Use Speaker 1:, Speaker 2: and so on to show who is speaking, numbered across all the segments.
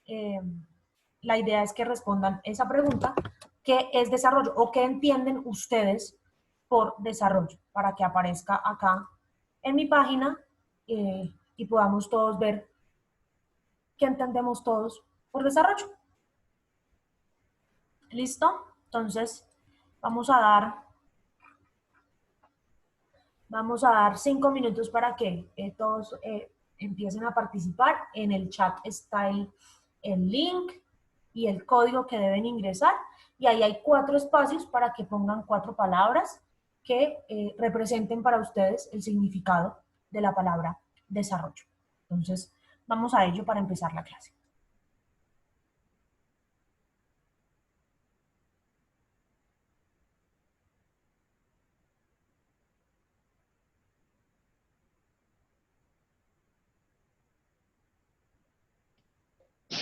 Speaker 1: eh, la idea es que respondan esa pregunta, ¿qué es desarrollo? O ¿qué entienden ustedes por desarrollo? Para que aparezca acá en mi página y podamos todos ver qué entendemos todos por desarrollo. ¿Listo? Entonces, vamos a dar 5 minutos para que todos empiecen a participar. En el chat está el link y el código que deben ingresar. Y ahí hay 4 espacios para que pongan 4 palabras que representen para ustedes el significado de la palabra desarrollo. Entonces, vamos a ello para empezar la clase.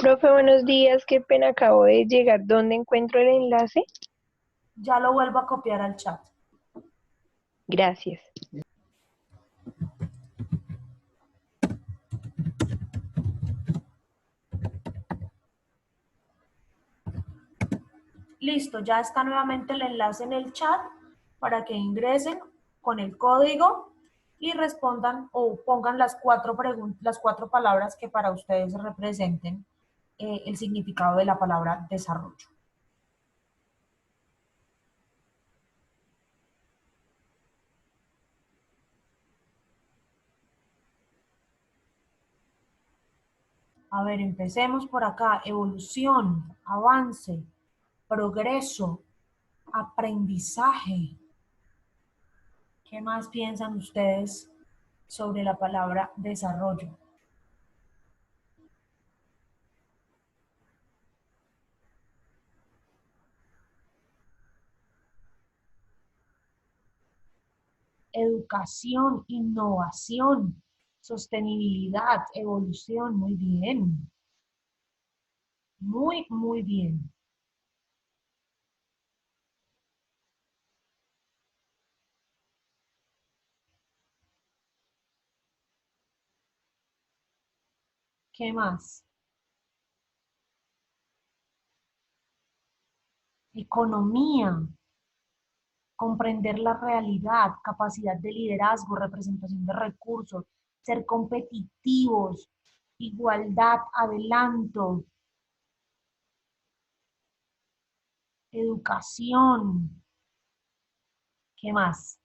Speaker 2: Profe, buenos días, qué pena, acabo de llegar. ¿Dónde encuentro el enlace?
Speaker 1: Ya lo vuelvo a copiar al chat.
Speaker 2: Gracias.
Speaker 1: Listo, ya está nuevamente el enlace en el chat para que ingresen con el código y respondan o pongan las 4 palabras que para ustedes representen el significado de la palabra desarrollo. A ver, empecemos por acá. Evolución, avance, progreso, aprendizaje. ¿Qué más piensan ustedes sobre la palabra desarrollo? Educación, innovación, sostenibilidad, evolución, muy bien. Muy, muy bien. ¿Qué más? Economía, comprender la realidad, capacidad de liderazgo, representación de recursos, ser competitivos, igualdad, adelanto, educación. ¿Qué más?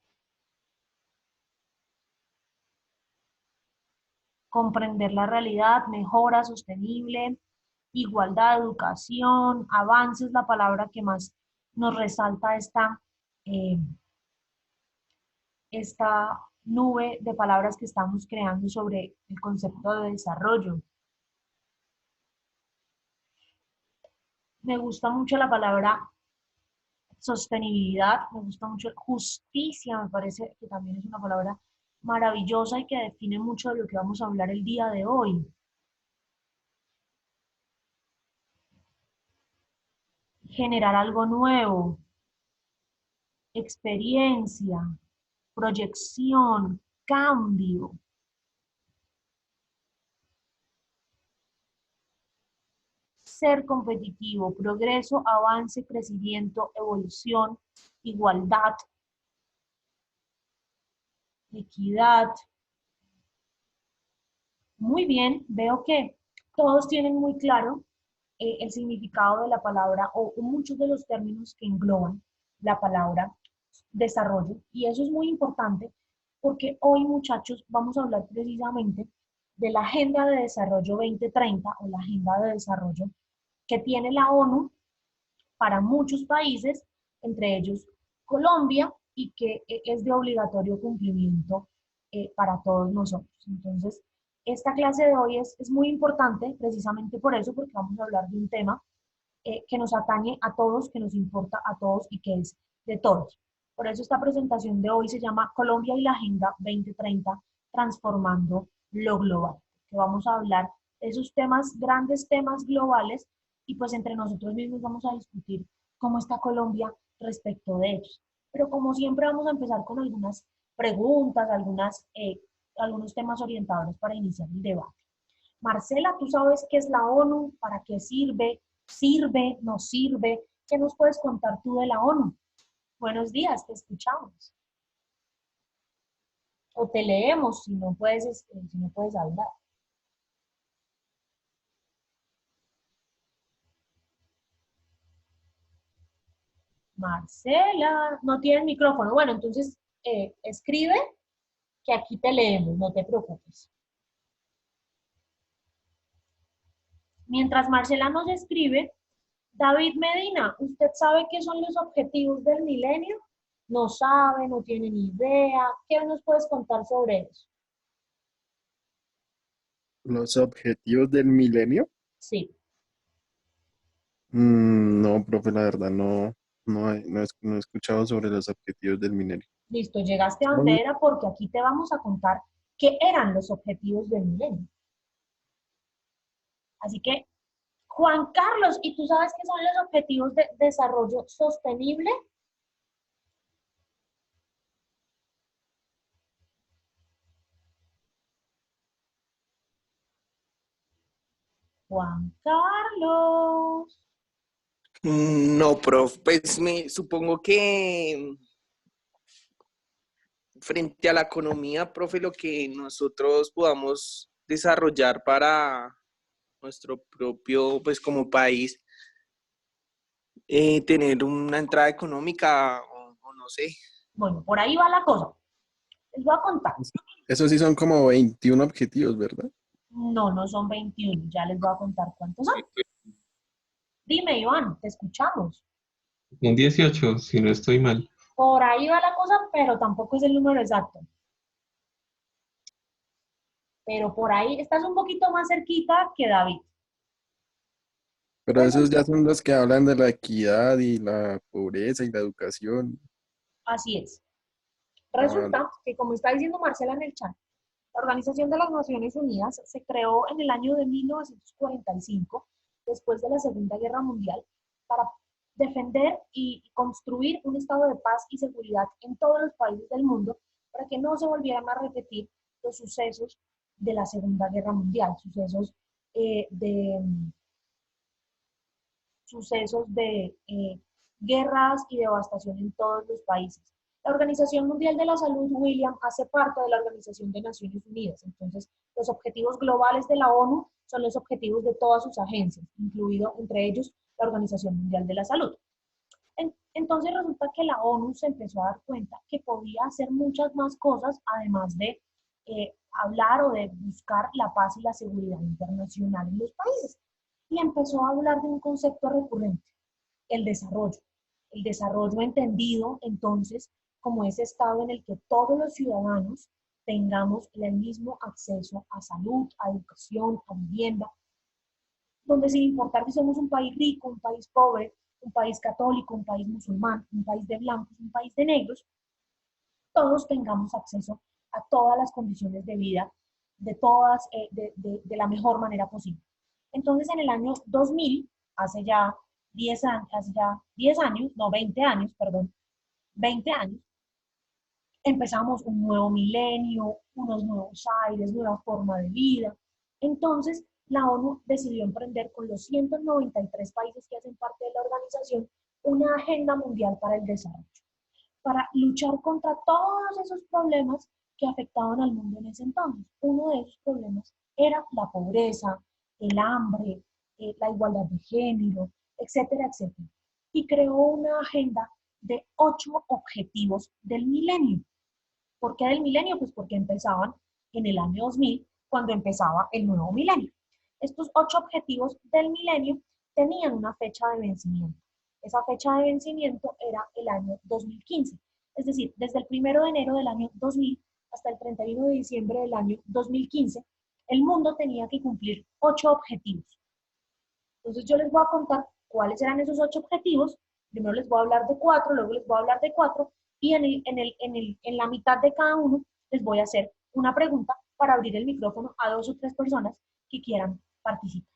Speaker 1: Comprender la realidad, mejora sostenible, igualdad, educación, avance es la palabra que más nos resalta eh, esta nube de palabras que estamos creando sobre el concepto de desarrollo. Me gusta mucho la palabra sostenibilidad, me gusta mucho justicia, me parece que también es una palabra maravillosa y que define mucho de lo que vamos a hablar el día de hoy. Generar algo nuevo, experiencia, proyección, cambio. Ser competitivo, progreso, avance, crecimiento, evolución, igualdad, equidad. Muy bien, veo que todos tienen muy claro el significado de la palabra o muchos de los términos que engloban la palabra desarrollo. Y eso es muy importante porque hoy, muchachos, vamos a hablar precisamente de la Agenda de Desarrollo 2030 o la Agenda de Desarrollo que tiene la ONU para muchos países, entre ellos Colombia, y que es de obligatorio cumplimiento para todos nosotros. Entonces, esta clase de hoy es muy importante precisamente por eso, porque vamos a hablar de un tema que nos atañe a todos, que nos importa a todos y que es de todos. Por eso esta presentación de hoy se llama Colombia y la Agenda 2030, transformando lo global, que vamos a hablar de esos temas, grandes temas globales, y pues entre nosotros mismos vamos a discutir cómo está Colombia respecto de ellos. Pero como siempre vamos a empezar con algunas preguntas, algunos temas orientadores para iniciar el debate. Marcela, ¿tú sabes qué es la ONU? ¿Para qué sirve? ¿Sirve? ¿No sirve? ¿Qué nos puedes contar tú de la ONU? Buenos días, te escuchamos. O te leemos si no puedes hablar. Marcela, no tiene el micrófono. Bueno, entonces escribe que aquí te leemos, no te preocupes. Mientras Marcela nos escribe, David Medina, ¿usted sabe qué son los objetivos del milenio? No sabe, no tiene ni idea. ¿Qué nos puedes contar sobre eso?
Speaker 3: Los objetivos del milenio.
Speaker 1: Sí,
Speaker 3: No, profe, la verdad no he escuchado sobre los objetivos del milenio.
Speaker 1: listo, llegaste a donde
Speaker 3: Son-
Speaker 1: era porque aquí te vamos a contar qué eran los objetivos del milenio. Así que, Juan Carlos, ¿y tú sabes qué son los objetivos de desarrollo sostenible? Juan Carlos.
Speaker 4: No, prof, pues me supongo que frente a la economía, profe, lo que nosotros podamos desarrollar para nuestro propio, pues como país, tener una entrada económica o no sé.
Speaker 1: Bueno, por ahí va la cosa. Les voy a contar.
Speaker 3: Esos sí son como 21 objetivos, ¿verdad?
Speaker 1: No, no son 21. Ya les voy a contar cuántos son. Dime, Iván, te escuchamos.
Speaker 5: Un 18 si no estoy mal.
Speaker 1: Por ahí va la cosa, pero tampoco es el número exacto. Pero por ahí estás un poquito más cerquita que David.
Speaker 3: Pero esos
Speaker 1: Resulta,
Speaker 3: ya son los que hablan de la equidad y la pobreza y la educación.
Speaker 1: así es.
Speaker 3: Ah,
Speaker 1: Resulta que, como está diciendo Marcela en el chat, la Organización de las Naciones Unidas se creó en el año de 1945, después de la Segunda Guerra Mundial, para defender y construir un estado de paz y seguridad en todos los países del mundo, para que no se volvieran a repetir los sucesos de la Segunda Guerra Mundial, eh, de, sucesos de guerras y devastación en todos los países. La Organización Mundial de la Salud, William, hace parte de la Organización de Naciones Unidas. Entonces, los objetivos globales de la ONU son los objetivos de todas sus agencias, incluido entre ellos la Organización Mundial de la Salud. Entonces, resulta que la ONU se empezó a dar cuenta que podía hacer muchas más cosas, además de hablar o de buscar la paz y la seguridad internacional en los países. Y empezó a hablar de un concepto recurrente, el desarrollo. El desarrollo entendido entonces como ese estado en el que todos los ciudadanos tengamos el mismo acceso a salud, a educación, a vivienda, donde sin importar si somos un país rico, un país pobre, un país católico, un país musulmán, un país de blancos, un país de negros, todos tengamos acceso a todas las condiciones de vida de todas, de la mejor manera posible. Entonces, en el año 2000, hace ya 10 años, no, 20 años, perdón, 20 años, empezamos un nuevo milenio, unos nuevos aires, nueva forma de vida. Entonces, la ONU decidió emprender con los 193 países que hacen parte de la organización una agenda mundial para el desarrollo, para luchar contra todos esos problemas que afectaban al mundo en ese entonces. Uno de esos problemas era la pobreza, el hambre, la igualdad de género, etcétera, etcétera. Y creó una agenda de 8 objetivos del milenio. ¿Por qué del milenio? Pues porque empezaban en el año 2000, cuando empezaba el nuevo milenio. Estos 8 objetivos del milenio tenían una fecha de vencimiento. Esa fecha de vencimiento era el año 2015. Es decir, desde el 1 de enero del año 2000 hasta el 31 de diciembre del año 2015, el mundo tenía que cumplir 8 objetivos. Entonces yo les voy a contar cuáles eran esos 8 objetivos. Primero les voy a hablar de 4, luego les voy a hablar de 4, y en la mitad de cada uno les voy a hacer una pregunta para abrir el micrófono a 2 o 3 personas que quieran participar.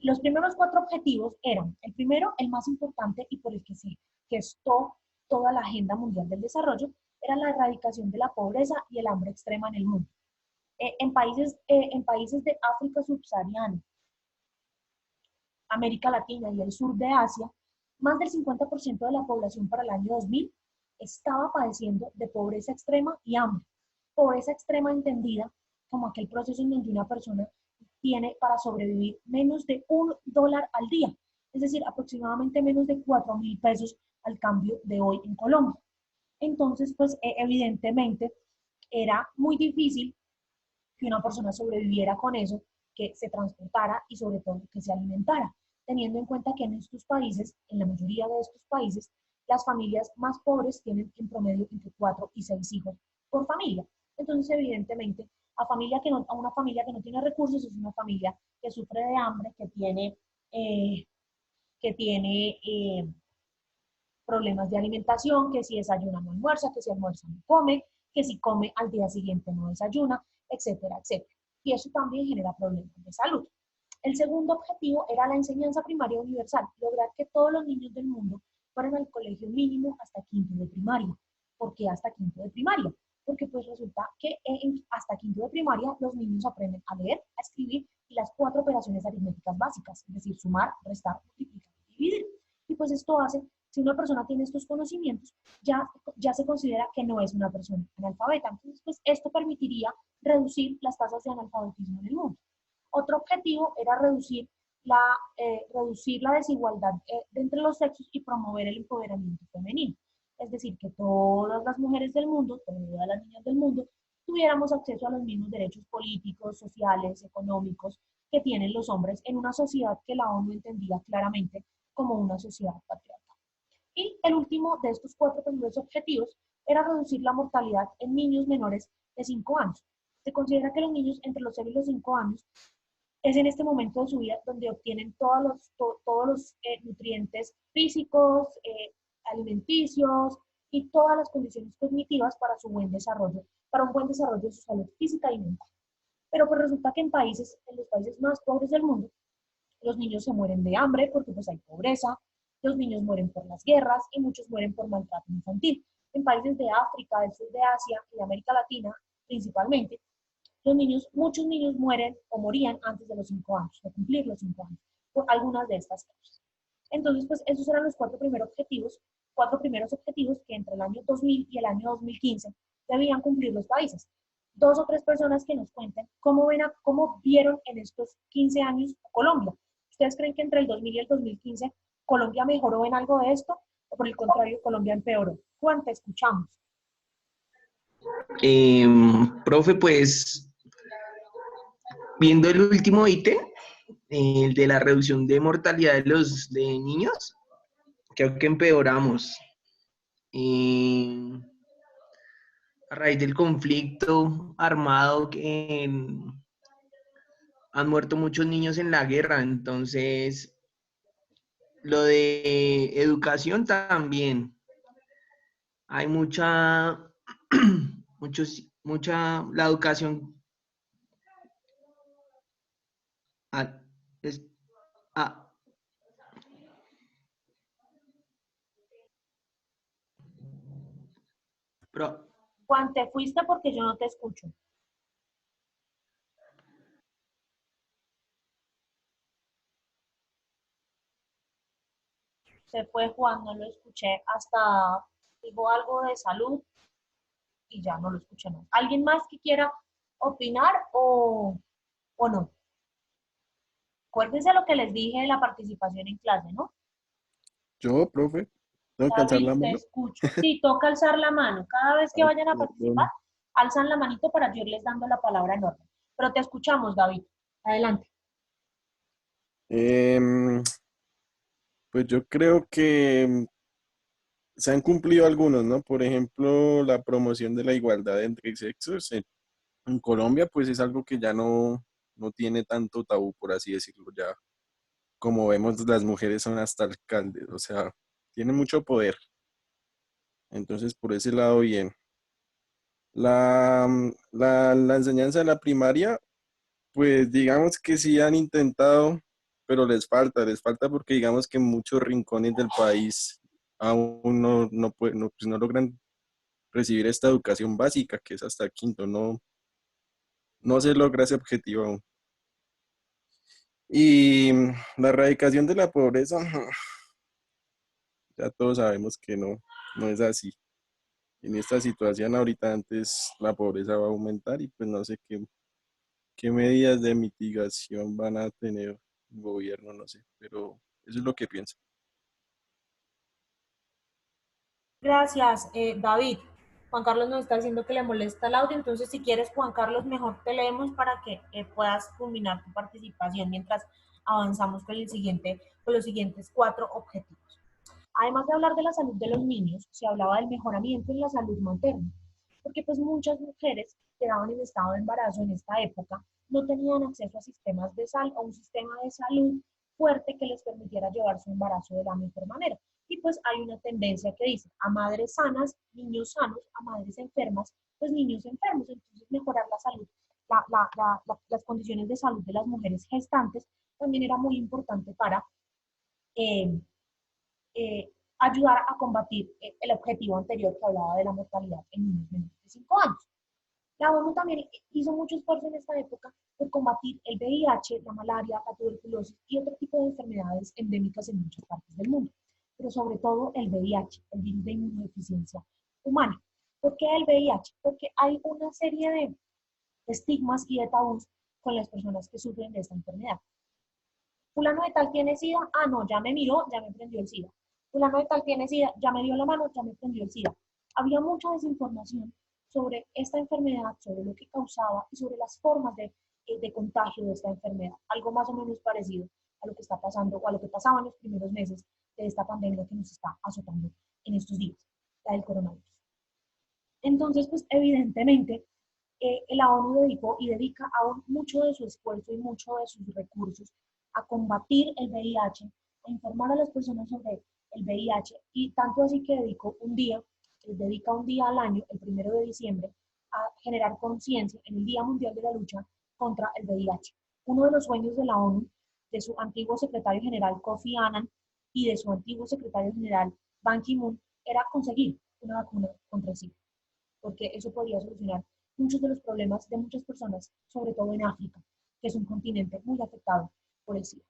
Speaker 1: Los primeros 4 objetivos eran, el primero, el más importante y por el que se gestó toda la Agenda Mundial del Desarrollo, era la erradicación de la pobreza y el hambre extrema en el mundo. En países de África subsahariana, América Latina y el sur de Asia, más del 50% de la población para el año 2000 estaba padeciendo de pobreza extrema y hambre. Pobreza extrema entendida como aquel proceso en donde una persona tiene para sobrevivir menos de $1 al día, es decir, aproximadamente menos de 4.000 pesos al cambio de hoy en Colombia. Entonces, pues evidentemente era muy difícil que una persona sobreviviera con eso, que se transportara y sobre todo que se alimentara, teniendo en cuenta que en estos países, en la mayoría de estos países, las familias más pobres tienen en promedio entre 4 y 6 hijos por familia. Entonces, evidentemente, a una familia que no tiene recursos es una familia que sufre de hambre, que tiene problemas de alimentación, que si desayuna no almuerza, que si almuerza no come, que si come al día siguiente no desayuna, etcétera, etcétera. Y eso también genera problemas de salud. El segundo objetivo era la enseñanza primaria universal, lograr que todos los niños del mundo fueran al colegio mínimo hasta quinto de primaria. ¿Por qué hasta quinto de primaria? Porque pues resulta que hasta quinto de primaria los niños aprenden a leer, a escribir y las 4 operaciones aritméticas básicas, es decir, sumar, restar, multiplicar y dividir. Y pues esto hace, si una persona tiene estos conocimientos, ya se considera que no es una persona analfabeta. Entonces, pues esto permitiría reducir las tasas de analfabetismo en el mundo. Otro objetivo era reducir la desigualdad entre los sexos y promover el empoderamiento femenino. Es decir, que todas las mujeres del mundo, todas las niñas del mundo, tuviéramos acceso a los mismos derechos políticos, sociales, económicos que tienen los hombres en una sociedad que la ONU entendía claramente como una sociedad patriarcal. Y el último de estos 4 primeros objetivos era reducir la mortalidad en niños menores de 5 años. Se considera que los niños entre los 0 y los 5 años es en este momento de su vida donde obtienen todos los nutrientes físicos, alimenticios y todas las condiciones cognitivas para su buen desarrollo, para un buen desarrollo de su salud física y mental. Pero pues resulta que en los países más pobres del mundo, los niños se mueren de hambre porque pues hay pobreza, los niños mueren por las guerras y muchos mueren por maltrato infantil. En países de África, del sur de Asia y de América Latina principalmente, muchos niños mueren o morían antes de los 5 años, de cumplir los 5 años, por algunas de estas causas. Entonces, pues esos eran los 4 primeros objetivos que entre el año 2000 y el año 2015 debían cumplir los países. 2 o 3 personas que nos cuenten cómo vieron en estos 15 años Colombia. ¿Ustedes creen que entre el 2000 y el 2015 Colombia mejoró en algo de esto? ¿O por el contrario, Colombia empeoró? Juan, te escuchamos.
Speaker 4: Profe, pues viendo el último ítem, el de la reducción de mortalidad de niños, creo que empeoramos. A raíz del conflicto armado han muerto muchos niños en la guerra, entonces lo de educación también. Hay la educación ah, es- ah, pro-
Speaker 1: Juan, te fuiste porque yo no te escucho. Se fue Juan, no lo escuché hasta dijo algo de salud y ya no lo escuché más. ¿Alguien más que quiera opinar o no? Acuérdense lo que les dije de la participación en clase, ¿no?
Speaker 3: Yo, profe, tengo que alzar
Speaker 1: David,
Speaker 3: la
Speaker 1: te
Speaker 3: mano.
Speaker 1: escucho. Sí, toca alzar la mano. Cada vez que
Speaker 3: Ay,
Speaker 1: vayan a participar,
Speaker 3: perdón.
Speaker 1: alzan la manito para yo irles dando la palabra en orden. Pero te escuchamos, David. Adelante.
Speaker 3: Em, pues yo creo que se han cumplido algunos, ¿no? Por ejemplo, la promoción de la igualdad entre sexos en Colombia, pues es algo que ya no tiene tanto tabú, por así decirlo. Ya, como vemos, las mujeres son hasta alcaldes, o sea, tienen mucho poder. Entonces, por ese lado, bien. La enseñanza de la primaria, pues digamos que sí han intentado, pero les falta porque digamos que en muchos rincones del país aún no logran recibir esta educación básica que es hasta quinto, no se logra ese objetivo aún. Y la erradicación de la pobreza, ya todos sabemos que no es así. En esta situación ahorita antes la pobreza va a aumentar y pues no sé qué medidas de mitigación van a tener el gobierno, no sé, pero eso es lo que pienso.
Speaker 1: Gracias, David. Juan Carlos nos está diciendo que le molesta el audio, entonces si quieres, Juan Carlos, mejor te leemos para que puedas culminar tu participación mientras avanzamos con con los siguientes 4 objetivos. Además de hablar de la salud de los niños, se hablaba del mejoramiento en la salud materna, porque pues muchas mujeres que quedaban en estado de embarazo en esta época no tenían acceso a sistemas de a un sistema de salud fuerte que les permitiera llevar su embarazo de la mejor manera. Y pues hay una tendencia que dice a madres sanas, niños sanos, a madres enfermas, pues niños enfermos. Entonces mejorar la salud, las condiciones de salud de las mujeres gestantes también era muy importante para eh, ayudar a combatir el objetivo anterior que hablaba de la mortalidad en niños menores de 5 años. La ONU también hizo mucho esfuerzo en esta época por combatir el VIH, la malaria, la tuberculosis y otro tipo de enfermedades endémicas en muchas partes del mundo, pero sobre todo el VIH, el virus de inmunodeficiencia humana. ¿Por qué el VIH? Porque hay una serie de estigmas y de tabús con las personas que sufren de esta enfermedad. Fulano de tal tiene SIDA, ah no, ya me miró, ya me prendió el SIDA. Fulano de tal tiene SIDA, ya me dio la mano, ya me prendió el SIDA. Había mucha desinformación sobre esta enfermedad, sobre lo que causaba y sobre las formas de contagio de esta enfermedad. Algo más o menos parecido a lo que está pasando o a lo que pasaba en los primeros meses de esta pandemia que nos está azotando en estos días, la del coronavirus. Entonces, pues evidentemente, la ONU dedicó y dedica aún mucho de su esfuerzo y mucho de sus recursos a combatir el VIH, a informar a las personas sobre el VIH, y tanto así que dedica un día al año, el 1 de diciembre, a generar conciencia en el Día Mundial de la Lucha contra el VIH. Uno de los sueños de la ONU, de su antiguo secretario general Kofi Annan y de su antiguo secretario general Ban Ki-moon, era conseguir una vacuna contra el SIDA, porque eso podría solucionar muchos de los problemas de muchas personas, sobre todo en África, que es un continente muy afectado por el SIDA,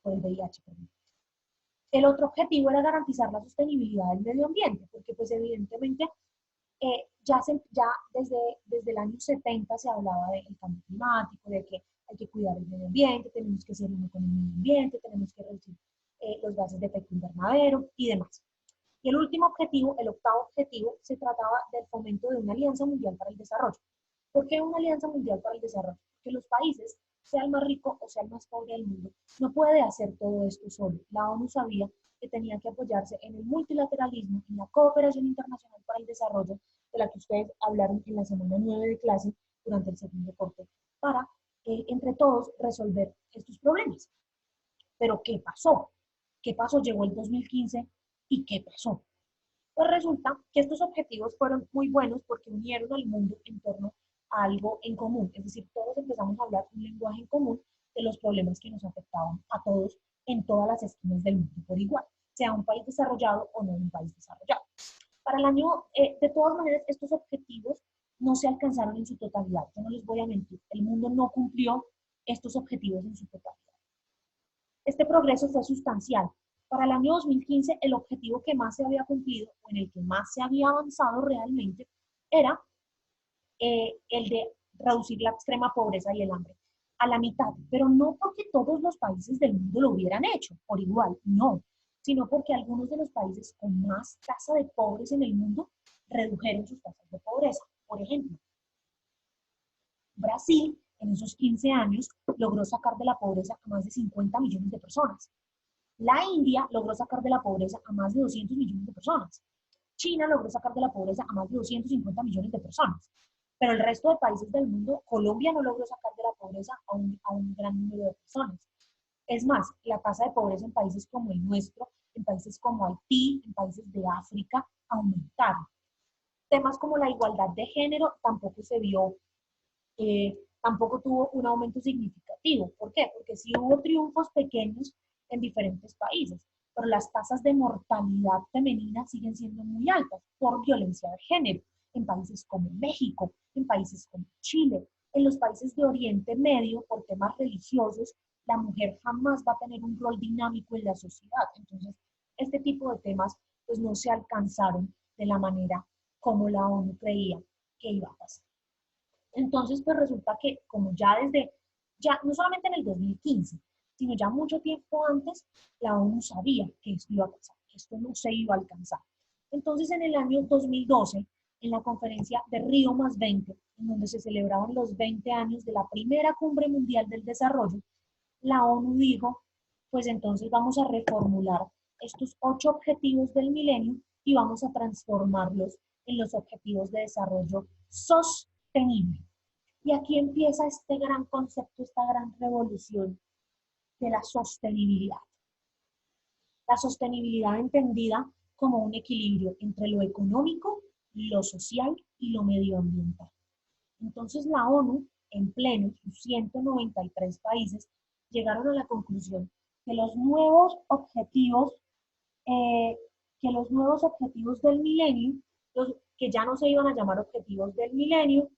Speaker 1: por el VIH. Perdón. El otro objetivo era garantizar la sostenibilidad del medio ambiente, porque pues evidentemente ya desde el año 70 se hablaba del cambio climático, de que hay que cuidar el medio ambiente, tenemos que ser uno con el medio ambiente, tenemos que reducir los gases de efecto invernadero y demás. Y el último objetivo, el octavo objetivo, se trataba del fomento de una alianza mundial para el desarrollo. ¿Por qué una alianza mundial para el desarrollo? Porque los países, sea el más rico o sea el más pobre del mundo, no puede hacer todo esto solo. La ONU sabía que tenía que apoyarse en el multilateralismo, en la cooperación internacional para el desarrollo, de la que ustedes hablaron en la semana 9 de clase durante el segundo corte, para entre todos resolver estos problemas. Pero ¿qué pasó? ¿Qué pasó? Llegó el 2015 y ¿qué pasó? Pues resulta que estos objetivos fueron muy buenos porque unieron al mundo en torno a algo en común, es decir, todos empezamos a hablar un lenguaje en común de los problemas que nos afectaban a todos en todas las esquinas del mundo por igual, sea un país desarrollado o no un país desarrollado. Para el año, de todas maneras, estos objetivos no se alcanzaron en su totalidad, yo no les voy a mentir, el mundo no cumplió estos objetivos en su totalidad. Este progreso fue sustancial. Para el año 2015, el objetivo que más se había cumplido o en el que más se había avanzado realmente era el de reducir la extrema pobreza y el hambre a la mitad, pero no porque todos los países del mundo lo hubieran hecho por igual, no, sino porque algunos de los países con más tasa de pobres en el mundo redujeron sus tasas de pobreza. Por ejemplo, Brasil en esos 15 años logró sacar de la pobreza a más de 50 millones de personas. La India logró sacar de la pobreza a más de 200 millones de personas. China logró sacar de la pobreza a más de 250 millones de personas. Pero el resto de países del mundo, Colombia no logró sacar de la pobreza a un gran número de personas. Es más, la tasa de pobreza en países como el nuestro, en países como Haití, en países de África, aumentaron. Temas como la igualdad de género tampoco se vio, tampoco tuvo un aumento significativo. ¿Por qué? Porque sí hubo triunfos pequeños en diferentes países, pero las tasas de mortalidad femenina siguen siendo muy altas por violencia de género en países como México, en países como Chile, en los países de Oriente Medio, por temas religiosos, la mujer jamás va a tener un rol dinámico en la sociedad. Entonces, este tipo de temas pues no se alcanzaron de la manera como la ONU creía que iba a pasar. Entonces, pues resulta que como ya no solamente en el 2015, sino ya mucho tiempo antes, la ONU sabía que esto iba a pasar, que esto no se iba a alcanzar. Entonces, en el año 2012, en la conferencia de Río +20, en donde se celebraban los 20 años de la primera Cumbre Mundial del Desarrollo, la ONU dijo, pues entonces vamos a reformular estos 8 objetivos del milenio y vamos a transformarlos en los objetivos de desarrollo sostenible. Y aquí empieza este gran concepto, esta gran revolución de la sostenibilidad. La sostenibilidad entendida como un equilibrio entre lo económico, lo social y lo medioambiental. Entonces la ONU, en pleno, sus 193 países, llegaron a la conclusión que los nuevos objetivos del milenio, que ya no se iban a llamar objetivos del milenio,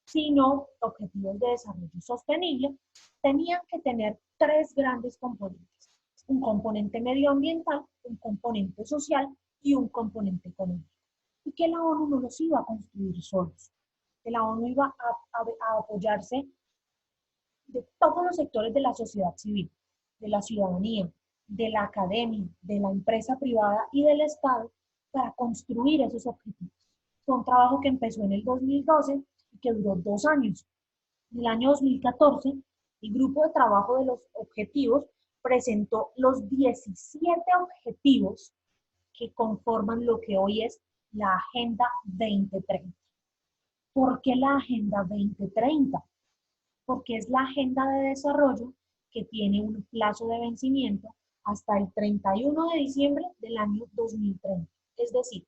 Speaker 1: sino objetivos de desarrollo sostenible, tenían que tener 3 grandes componentes: un componente medioambiental, un componente social y un componente económico. Y que la ONU no los iba a construir solos, que la ONU iba a apoyarse de todos los sectores de la sociedad civil, de la ciudadanía, de la academia, de la empresa privada y del Estado para construir esos objetivos. Fue un trabajo que empezó en el 2012 y que duró 2 años. En el año 2014, el grupo de trabajo de los objetivos presentó los 17 objetivos que conforman lo que hoy es la Agenda 2030. ¿Por qué la Agenda 2030? Porque es la agenda de desarrollo que tiene un plazo de vencimiento hasta el 31 de diciembre del año 2030. Es decir,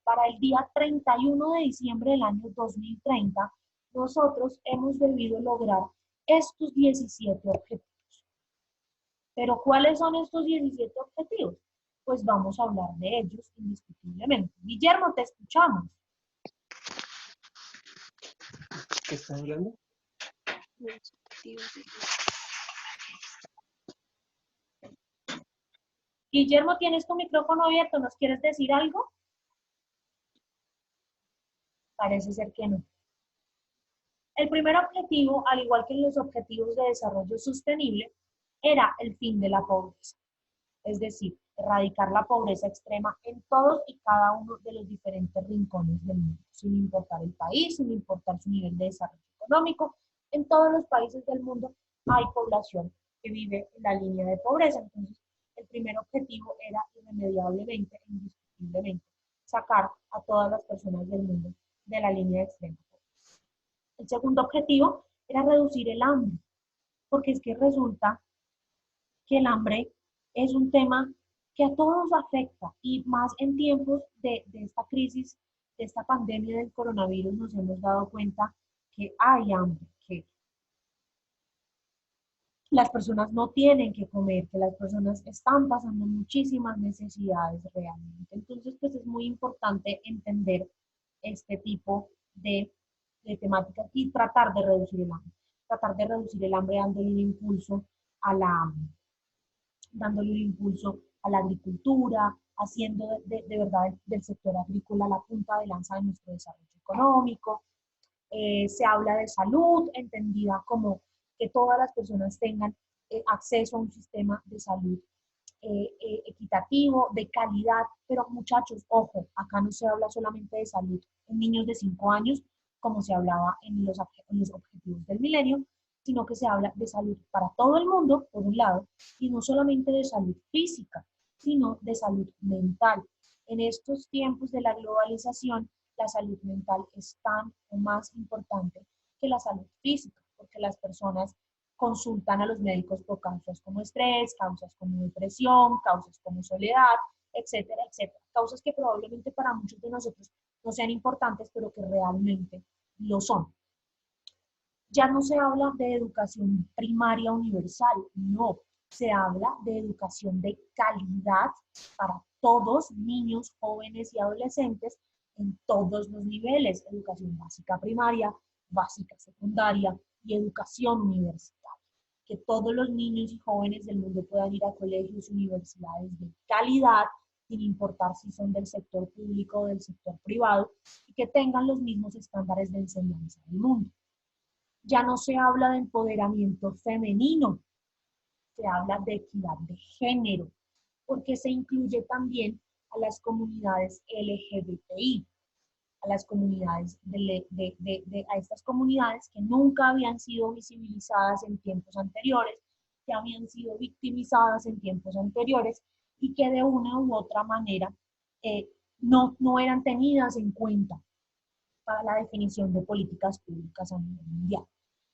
Speaker 1: para el día 31 de diciembre del año 2030, nosotros hemos debido lograr estos 17 objetivos. Pero ¿cuáles son estos 17 objetivos? Pues vamos a hablar de ellos indiscutiblemente. Guillermo, te escuchamos.
Speaker 4: ¿Qué están hablando?
Speaker 1: Guillermo, ¿tienes tu micrófono abierto? ¿Nos quieres decir algo? Parece ser que no. El primer objetivo, al igual que en los objetivos de desarrollo sostenible, era el fin de la pobreza. Es decir, erradicar la pobreza extrema en todos y cada uno de los diferentes rincones del mundo, sin importar el país, sin importar su nivel de desarrollo económico. En todos los países del mundo hay población que vive en la línea de pobreza. Entonces, el primer objetivo era irremediablemente, indiscutiblemente, sacar a todas las personas del mundo de la línea de extrema pobreza. El segundo objetivo era reducir el hambre, porque es que resulta que el hambre es un tema que a todos afecta, y más en tiempos de esta crisis, de esta pandemia del coronavirus, nos hemos dado cuenta que hay hambre, que las personas no tienen que comer, que las personas están pasando muchísimas necesidades realmente. Entonces, pues es muy importante entender este tipo de temáticas y tratar de reducir el hambre. Tratar de reducir el hambre dándole un impulso a la agricultura, haciendo de verdad del sector agrícola la punta de lanza de nuestro desarrollo económico. Se habla de salud, entendida como que todas las personas tengan acceso a un sistema de salud equitativo, de calidad, pero muchachos, ojo, acá no se habla solamente de salud en niños de 5 años, como se hablaba en los objetivos del milenio, sino que se habla de salud para todo el mundo, por un lado, y no solamente de salud física, sino de salud mental. En estos tiempos de la globalización, la salud mental es tan o más importante que la salud física, porque las personas consultan a los médicos por causas como estrés, causas como depresión, causas como soledad, etcétera, etcétera. Causas que probablemente para muchos de nosotros no sean importantes, pero que realmente lo son. Ya no se habla de educación primaria universal, no. Se habla de educación de calidad para todos, niños, jóvenes y adolescentes, en todos los niveles. Educación básica primaria, básica secundaria, y educación universitaria. Que todos los niños y jóvenes del mundo puedan ir a colegios y universidades de calidad, sin importar si son del sector público o del sector privado, y que tengan los mismos estándares de enseñanza del mundo. Ya no se habla de empoderamiento femenino, se habla de equidad de género, porque se incluye también a las comunidades LGBTI, a las comunidades a estas comunidades que nunca habían sido visibilizadas en tiempos anteriores, que habían sido victimizadas en tiempos anteriores y que de una u otra manera no eran tenidas en cuenta para la definición de políticas públicas a nivel mundial.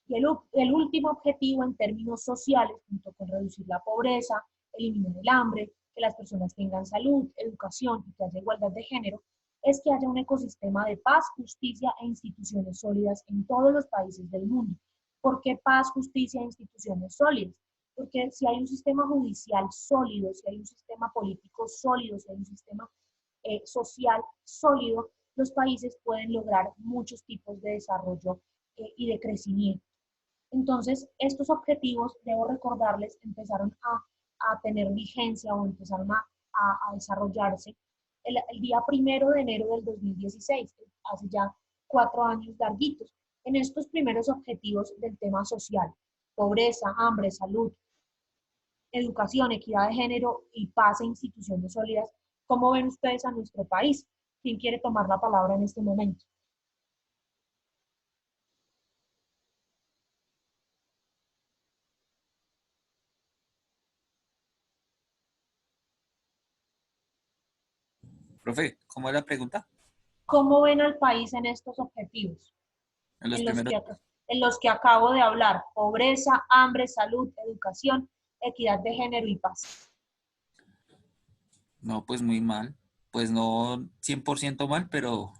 Speaker 1: Y el último objetivo en términos sociales, junto con reducir la pobreza, eliminar el hambre, que las personas tengan salud, educación y que haya igualdad de género, es que haya un ecosistema de paz, justicia e instituciones sólidas en todos los países del mundo. ¿Por qué paz, justicia e instituciones sólidas? Porque si hay un sistema judicial sólido, si hay un sistema político sólido, si hay un sistema social sólido, los países pueden lograr muchos tipos de desarrollo y de crecimiento. Entonces, estos objetivos, debo recordarles, empezaron a tener vigencia o empezaron a desarrollarse el día 1 de enero del 2016, hace ya 4 años larguitos. En estos primeros objetivos del tema social, pobreza, hambre, salud, educación, equidad de género y paz e instituciones sólidas, ¿cómo ven ustedes a nuestro país? ¿Quién quiere tomar la palabra en este momento?
Speaker 6: Profe, ¿cómo es la pregunta?
Speaker 1: ¿Cómo ven al país en estos objetivos?
Speaker 6: En los
Speaker 1: En los
Speaker 6: primeros,
Speaker 1: que acabo de hablar: pobreza, hambre, salud, educación, equidad de género y paz.
Speaker 6: no, pues muy mal. Pues no 100% mal, pero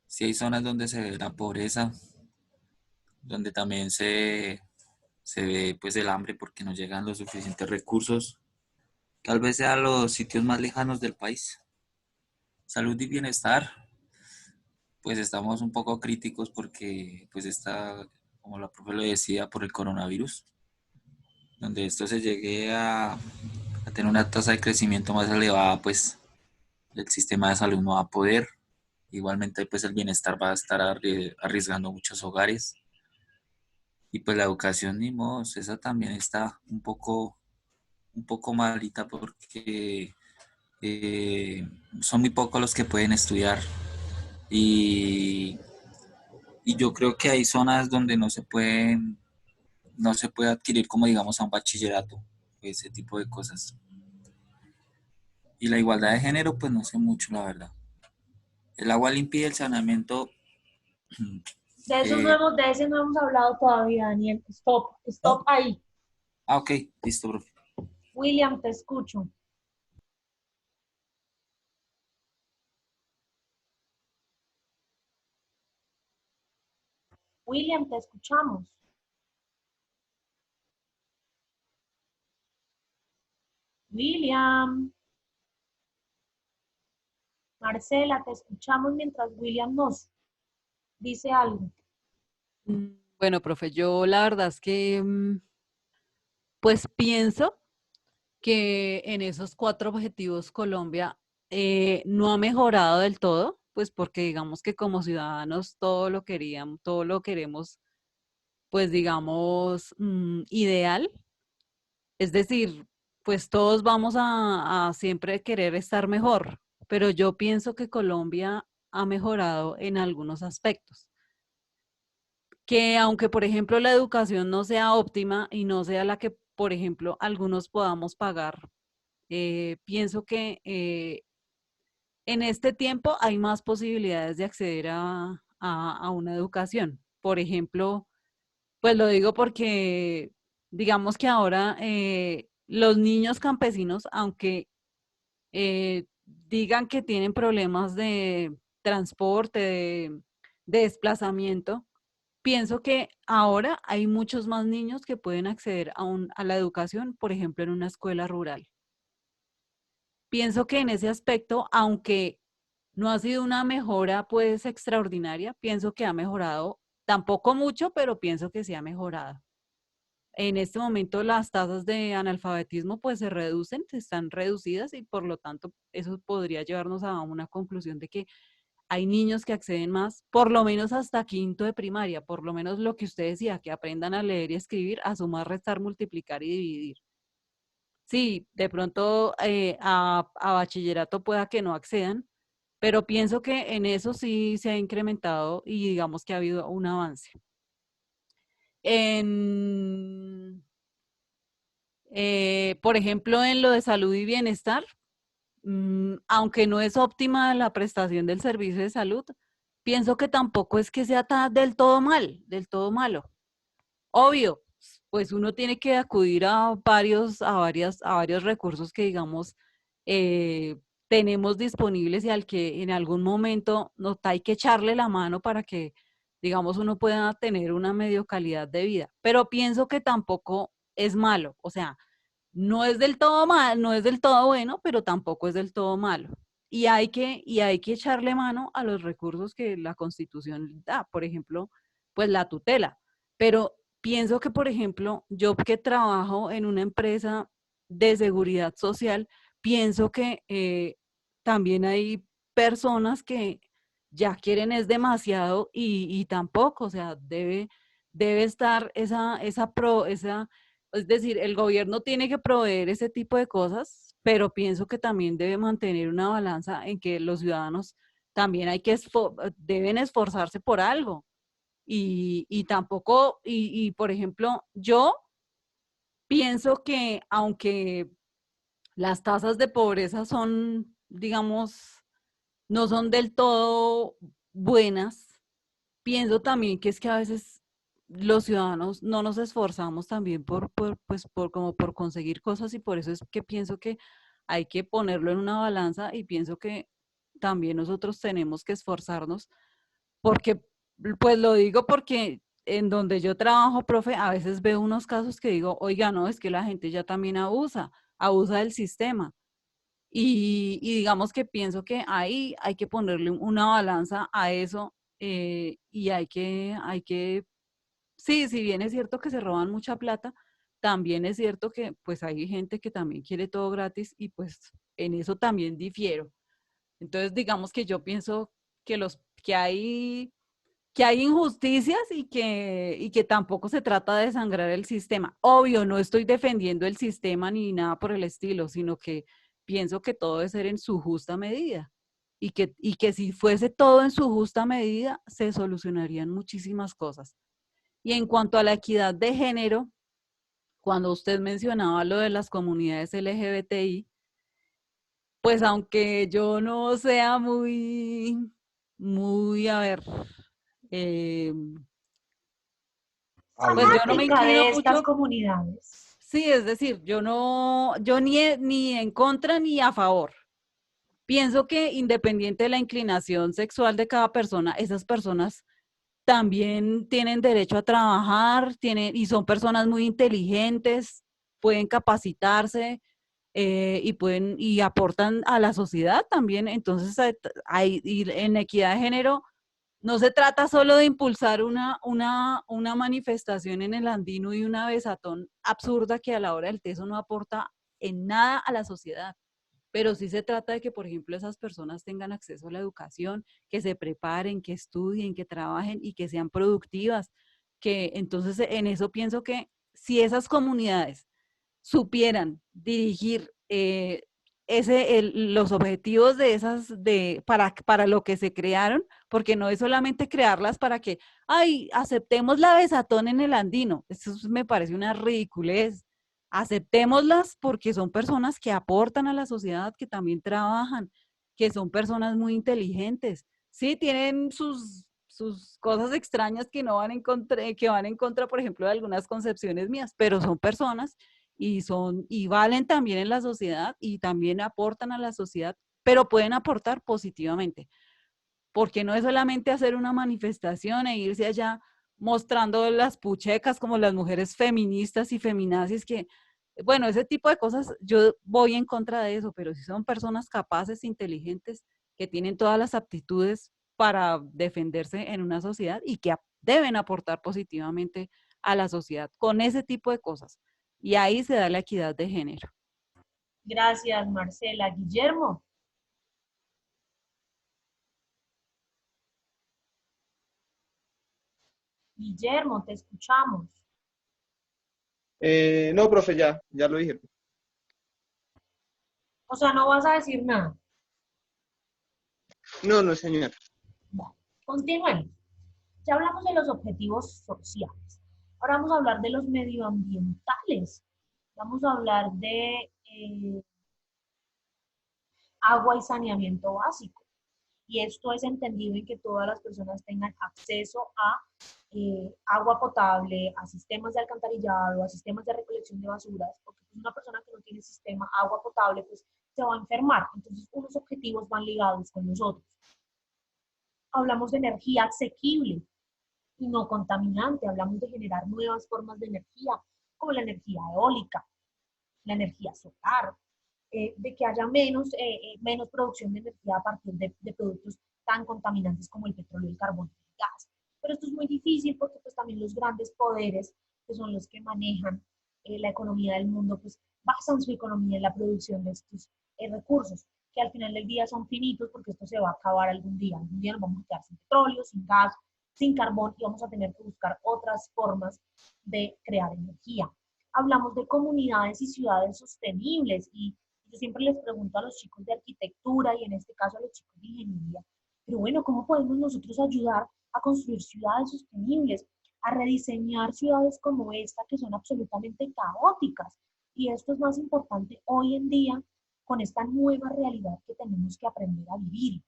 Speaker 6: sí hay zonas donde se ve la pobreza, donde también se ve pues el hambre porque no llegan los suficientes recursos. Tal vez sea los sitios más lejanos del país. Salud y bienestar, pues estamos un poco críticos porque pues está, como la profe lo decía, por el coronavirus, donde esto se llegue a tener una tasa de crecimiento más elevada, pues el sistema de salud no va a poder. Igualmente, pues el bienestar va a estar arriesgando muchos hogares. Y pues la educación, ni modo, esa también está un poco malita porque son muy pocos los que pueden estudiar. Y, y yo creo que hay zonas donde no se puede adquirir como digamos a un bachillerato, ese tipo de cosas. Y la igualdad de género, pues no sé mucho, la verdad. El agua limpia y el saneamiento.
Speaker 1: De ese no hemos hablado todavía, Daniel. Stop,
Speaker 6: ¿No?
Speaker 1: stop ahí.
Speaker 6: Ok, listo, profe.
Speaker 1: William, te escucho. William, te escuchamos. William. Marcela, te escuchamos mientras William nos dice algo.
Speaker 7: Bueno, profe, yo la verdad es que pues pienso que en esos 4 objetivos Colombia no ha mejorado del todo, pues porque digamos que como ciudadanos todo lo queremos, pues digamos, ideal. Es decir, pues todos vamos a siempre querer estar mejor, pero yo pienso que Colombia ha mejorado en algunos aspectos. Que aunque, por ejemplo, la educación no sea óptima y no sea la que, por ejemplo, algunos podamos pagar, pienso que en este tiempo hay más posibilidades de acceder a una educación. Por ejemplo, pues lo digo porque digamos que ahora los niños campesinos, aunque digan que tienen problemas de transporte, de desplazamiento, pienso que ahora hay muchos más niños que pueden acceder a la educación, por ejemplo, en una escuela rural. Pienso que en ese aspecto, aunque no ha sido una mejora pues extraordinaria, pienso que ha mejorado tampoco mucho, pero pienso que se ha mejorado. En este momento las tasas de analfabetismo pues se reducen, están reducidas y por lo tanto eso podría llevarnos a una conclusión de que hay niños que acceden más, por lo menos hasta quinto de primaria, por lo menos lo que usted decía, que aprendan a leer y escribir, a sumar, restar, multiplicar y dividir. Sí, de pronto a bachillerato pueda que no accedan, pero pienso que en eso sí se ha incrementado y digamos que ha habido un avance. Por ejemplo, en lo de salud y bienestar, aunque no es óptima la prestación del servicio de salud, pienso que tampoco es que sea del todo mal, del todo malo. Obvio, pues uno tiene que acudir a varios recursos que digamos tenemos disponibles y al que en algún momento hay que echarle la mano para que digamos uno pueda tener una medio calidad de vida. Pero pienso que tampoco es malo, o sea, no es del todo mal, no es del todo bueno, pero tampoco es del todo malo. Y hay que echarle mano a los recursos que la Constitución da, por ejemplo, pues la tutela. Pero pienso que, por ejemplo, yo que trabajo en una empresa de seguridad social, pienso que también hay personas que ya quieren es demasiado y tampoco, o sea, debe estar es decir, el gobierno tiene que proveer ese tipo de cosas, pero pienso que también debe mantener una balanza en que los ciudadanos también deben esforzarse por algo. Y tampoco, por ejemplo, yo pienso que aunque las tasas de pobreza son, digamos, no son del todo buenas, pienso también que es que a veces los ciudadanos no nos esforzamos también como por conseguir cosas y por eso es que pienso que hay que ponerlo en una balanza y pienso que también nosotros tenemos que esforzarnos porque, pues lo digo porque en donde yo trabajo, profe, a veces veo unos casos que digo, oiga, no, es que la gente ya también abusa del sistema. Y digamos que pienso que ahí hay que ponerle una balanza a eso y sí, si bien es cierto que se roban mucha plata, también es cierto que pues hay gente que también quiere todo gratis y pues en eso también difiero. Entonces digamos que yo pienso que que hay injusticias y que tampoco se trata de desangrar el sistema. Obvio, no estoy defendiendo el sistema ni nada por el estilo, sino que pienso que todo debe ser en su justa medida y que si fuese todo en su justa medida, se solucionarían muchísimas cosas. Y en cuanto a la equidad de género, cuando usted mencionaba lo de las comunidades LGBTI, pues aunque yo no sea a ver, eh, pues yo no me
Speaker 1: Fanática
Speaker 7: inclino
Speaker 1: de estas
Speaker 7: mucho,
Speaker 1: comunidades.
Speaker 7: sí, es decir, yo ni en contra ni a favor. Pienso que independiente de la inclinación sexual de cada persona, esas personas también tienen derecho a trabajar, y son personas muy inteligentes, pueden capacitarse y aportan a la sociedad también. Entonces, y en equidad de género no se trata solo de impulsar una manifestación en el Andino y una besatón absurda que a la hora del teso no aporta en nada a la sociedad, pero sí se trata de que, por ejemplo, esas personas tengan acceso a la educación, que se preparen, que estudien, que trabajen y que sean productivas, que entonces en eso pienso que si esas comunidades supieran dirigir los objetivos para lo que se crearon, porque no es solamente crearlas para que, ay, aceptemos la besatón en el Andino, eso me parece una ridiculez. Aceptémoslas porque son personas que aportan a la sociedad, que también trabajan, que son personas muy inteligentes. Sí, tienen sus cosas extrañas que no van en contra, por ejemplo, de algunas concepciones mías, pero son personas y valen también en la sociedad y también aportan a la sociedad, pero pueden aportar positivamente, porque no es solamente hacer una manifestación e irse allá mostrando las puchecas como las mujeres feministas y feminazis que, bueno, ese tipo de cosas yo voy en contra de eso, pero si son personas capaces, inteligentes, que tienen todas las aptitudes para defenderse en una sociedad y deben aportar positivamente a la sociedad con ese tipo de cosas. Y ahí se da la equidad de género.
Speaker 1: Gracias, Marcela. Guillermo. Guillermo, te escuchamos.
Speaker 8: No, profe, ya lo dije.
Speaker 1: O sea, no vas a decir nada.
Speaker 8: No, señor.
Speaker 1: Vale, continuemos. Ya hablamos de los objetivos sociales. Ahora vamos a hablar de los medioambientales. Vamos a hablar de agua y saneamiento básico. Y esto es entendido en que todas las personas tengan acceso a agua potable, a sistemas de alcantarillado, a sistemas de recolección de basuras, porque pues, una persona que no tiene sistema agua potable, pues se va a enfermar. Entonces, unos objetivos van ligados con los otros. Hablamos de energía asequible y no contaminante. Hablamos de generar nuevas formas de energía, como la energía eólica, la energía solar, de que haya menos producción de energía a partir de productos tan contaminantes como el petróleo, el carbón y el gas. Pero esto es muy difícil porque pues también los grandes poderes, que son los que manejan la economía del mundo, pues basan su economía en la producción de estos recursos, que al final del día son finitos porque esto se va a acabar algún día. Algún día nos vamos a quedar sin petróleo, sin gas, sin carbón y vamos a tener que buscar otras formas de crear energía. Hablamos de comunidades y ciudades sostenibles y yo siempre les pregunto a los chicos de arquitectura y en este caso a los chicos de ingeniería, pero bueno, ¿cómo podemos nosotros ayudar a construir ciudades sostenibles, a rediseñar ciudades como esta que son absolutamente caóticas? Y esto es más importante hoy en día con esta nueva realidad que tenemos que aprender a vivir.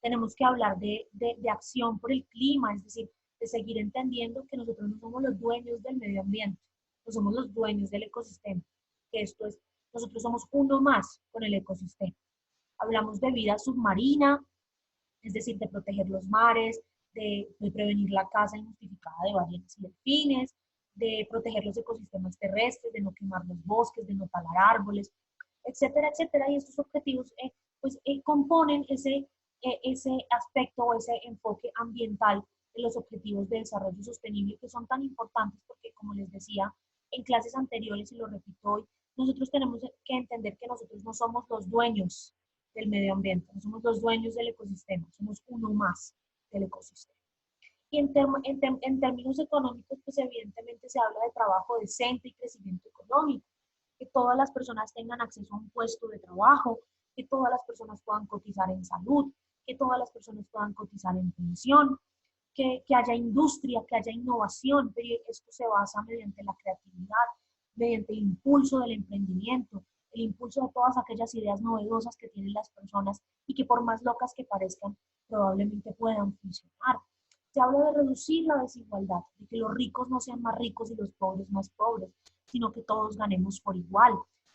Speaker 1: Tenemos que hablar de acción por el clima, es decir, de seguir entendiendo que nosotros no somos los dueños del medio ambiente, no somos los dueños del ecosistema, que esto es, nosotros somos uno más con el ecosistema. Hablamos de vida submarina, es decir, de proteger los mares, de prevenir la caza injustificada de ballenas y delfines, de proteger los ecosistemas terrestres, de no quemar los bosques, de no talar árboles, etcétera, etcétera. Y estos objetivos componen ese aspecto o ese enfoque ambiental de los objetivos de desarrollo sostenible que son tan importantes porque, como les decía en clases anteriores y lo repito hoy, nosotros tenemos que entender que nosotros no somos los dueños del medio ambiente, no somos los dueños del ecosistema, somos uno más del ecosistema. Y en términos económicos, pues evidentemente se habla de trabajo decente y crecimiento económico, que todas las personas tengan acceso a un puesto de trabajo, que todas las personas puedan cotizar en salud, que todas las personas puedan cotizar en pensión, que haya industria, que haya innovación, pero esto se basa mediante la creatividad, mediante el impulso del emprendimiento, el impulso de todas aquellas ideas novedosas que tienen las personas y que por más locas que parezcan, probablemente puedan funcionar. Se habla de reducir la desigualdad, de que los ricos no sean más ricos y los pobres más pobres, sino que todos ganemos por igual,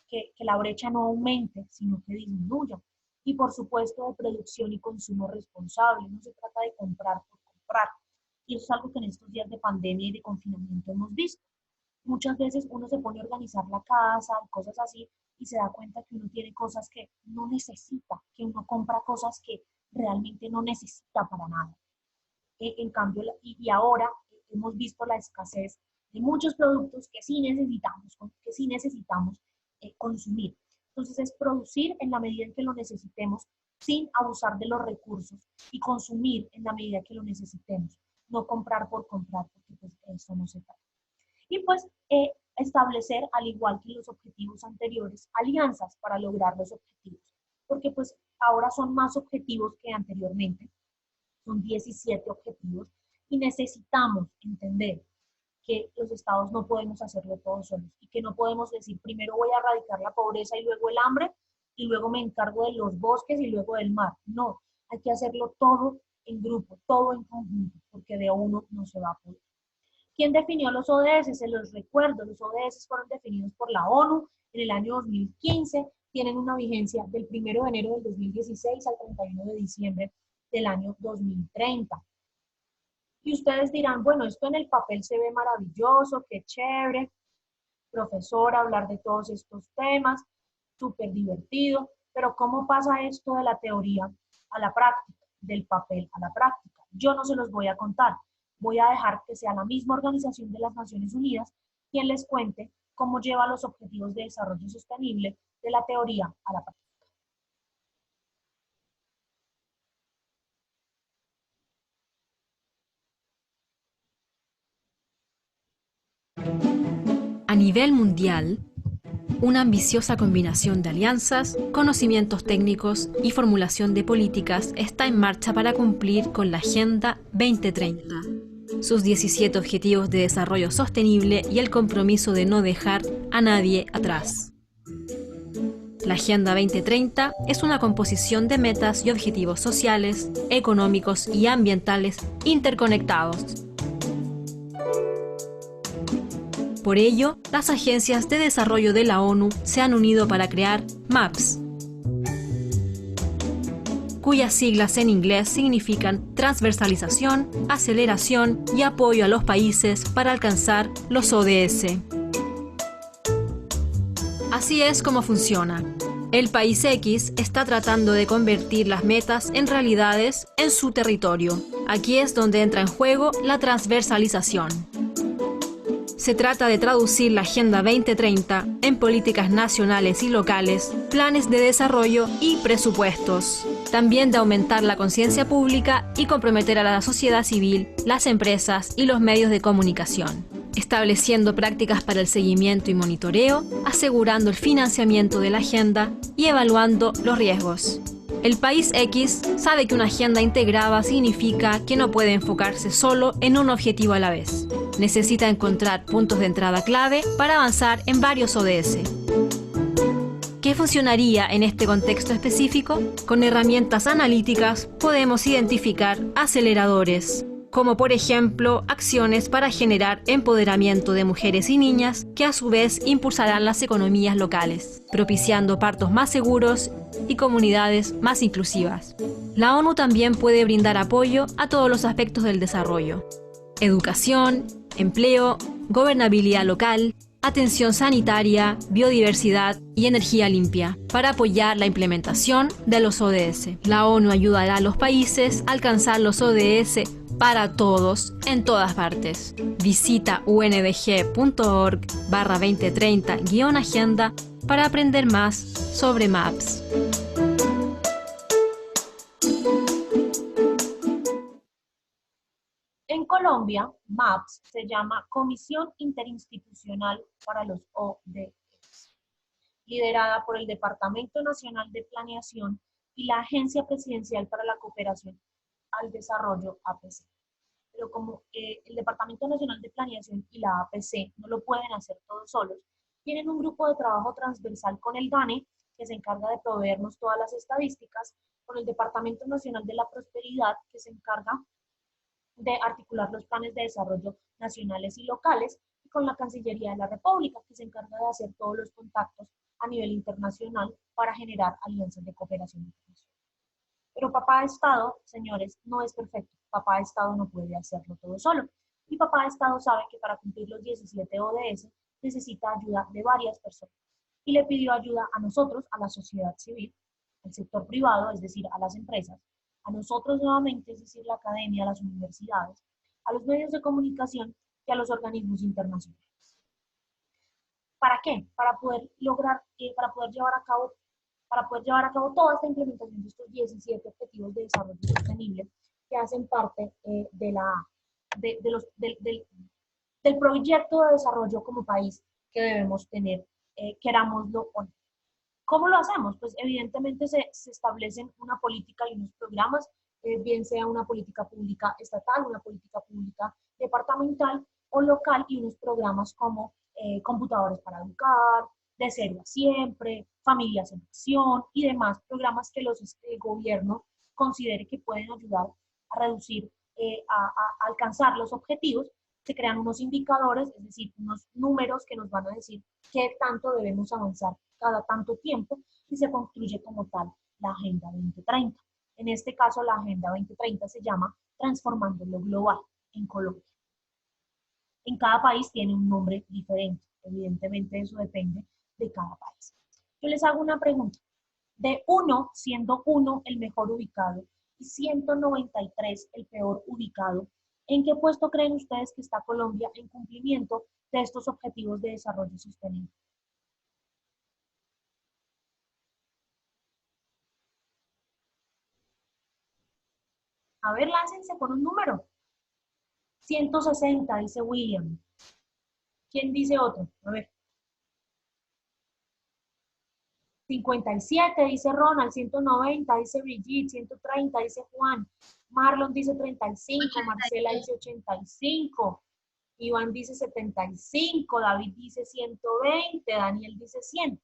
Speaker 1: que la brecha no aumente, sino que disminuya. Y por supuesto de producción y consumo responsable, no se trata de comprar por comprar. Y eso es algo que en estos días de pandemia y de confinamiento hemos visto. Muchas veces uno se pone a organizar la casa, cosas así, y se da cuenta que uno tiene cosas que no necesita, que uno compra cosas que realmente no necesita para nada. En cambio, y ahora hemos visto la escasez de muchos productos que sí necesitamos consumir. Entonces es producir en la medida en que lo necesitemos sin abusar de los recursos y consumir en la medida que lo necesitemos, no comprar por comprar, porque pues eso no se trata. Y pues establecer, al igual que los objetivos anteriores, alianzas para lograr los objetivos, porque pues ahora son más objetivos que anteriormente, son 17 objetivos y necesitamos entender que los estados no podemos hacerlo todos solos y que no podemos decir primero voy a erradicar la pobreza y luego el hambre y luego me encargo de los bosques y luego del mar. No, hay que hacerlo todo en grupo, todo en conjunto, porque de uno no se va a poder. ¿Quién definió los ODS? Se los recuerdo, los ODS fueron definidos por la ONU en el año 2015, tienen una vigencia del 1 de enero del 2016 al 31 de diciembre del año 2030. Y ustedes dirán, bueno, esto en el papel se ve maravilloso, qué chévere, profesor, hablar de todos estos temas, súper divertido, pero ¿cómo pasa esto de la teoría a la práctica, del papel a la práctica? Yo no se los voy a contar, voy a dejar que sea la misma Organización de las Naciones Unidas quien les cuente cómo lleva los objetivos de desarrollo sostenible de la teoría a la práctica.
Speaker 9: A nivel mundial, una ambiciosa combinación de alianzas, conocimientos técnicos y formulación de políticas está en marcha para cumplir con la Agenda 2030, sus 17 Objetivos de Desarrollo Sostenible y el compromiso de no dejar a nadie atrás. La Agenda 2030 es una composición de metas y objetivos sociales, económicos y ambientales interconectados. Por ello, las agencias de desarrollo de la ONU se han unido para crear MAPS, cuyas siglas en inglés significan transversalización, aceleración y apoyo a los países para alcanzar los ODS. Así es como funciona. El país X está tratando de convertir las metas en realidades en su territorio. Aquí es donde entra en juego la transversalización. Se trata de traducir la Agenda 2030 en políticas nacionales y locales, planes de desarrollo y presupuestos. También de aumentar la conciencia pública y comprometer a la sociedad civil, las empresas y los medios de comunicación, estableciendo prácticas para el seguimiento y monitoreo, asegurando el financiamiento de la agenda y evaluando los riesgos. El país X sabe que una agenda integrada significa que no puede enfocarse solo en un objetivo a la vez. Necesita encontrar puntos de entrada clave para avanzar en varios ODS. ¿Qué funcionaría en este contexto específico? Con herramientas analíticas podemos identificar aceleradores, como por ejemplo acciones para generar empoderamiento de mujeres y niñas que a su vez impulsarán las economías locales, propiciando partos más seguros y comunidades más inclusivas. La ONU también puede brindar apoyo a todos los aspectos del desarrollo: educación, empleo, gobernabilidad local, atención sanitaria, biodiversidad y energía limpia, para apoyar la implementación de los ODS. La ONU ayudará a los países a alcanzar los ODS para todos, en todas partes. Visita undg.org/2030-agenda para aprender más sobre MAPS.
Speaker 1: En Colombia, MAPS se llama Comisión Interinstitucional para los ODS, liderada por el Departamento Nacional de Planeación y la Agencia Presidencial para la Cooperación al Desarrollo, APC. Pero como el Departamento Nacional de Planeación y la APC no lo pueden hacer todos solos, tienen un grupo de trabajo transversal con el DANE, que se encarga de proveernos todas las estadísticas, con el Departamento Nacional de la Prosperidad, que se encarga de articular los planes de desarrollo nacionales y locales, y con la Cancillería de la República, que se encarga de hacer todos los contactos a nivel internacional para generar alianzas de cooperación internacional. Pero papá Estado, señores, no es perfecto. Papá Estado no puede hacerlo todo solo. Y papá Estado sabe que para cumplir los 17 ODS necesita ayuda de varias personas. Y le pidió ayuda a nosotros, a la sociedad civil, al sector privado, es decir, a las empresas, a nosotros nuevamente, es decir, la academia, a las universidades, a los medios de comunicación y a los organismos internacionales. ¿Para qué? Para poder lograr, para poder llevar a cabo toda esta implementación de estos 17 objetivos de desarrollo sostenible que hacen parte del proyecto de desarrollo como país que debemos tener, querámoslo o no. ¿Cómo lo hacemos? Pues evidentemente se establecen una política y unos programas, bien sea una política pública estatal, una política pública departamental o local, y unos programas como computadores para educar, de cero a siempre, familias en acción y demás programas que el gobierno considere que pueden ayudar a reducir, a alcanzar los objetivos. Se crean unos indicadores, es decir, unos números que nos van a decir qué tanto debemos avanzar cada tanto tiempo, y se construye como tal la Agenda 2030. En este caso, la Agenda 2030 se llama Transformando lo Global en Colombia. En cada país tiene un nombre diferente. Evidentemente, eso depende de cada país. Yo les hago una pregunta. De 1, siendo 1 el mejor ubicado y 193 el peor ubicado, ¿En qué puesto creen ustedes que está Colombia en cumplimiento de estos objetivos de desarrollo sostenible? A ver, láncense con un número. 160, dice William. ¿Quién dice otro? A ver. 57, dice Ronald. 190, dice Brigitte. 130, dice Juan. Marlon dice 35. Marcela dice 85. Iván dice 75. David dice 120. Daniel dice 100.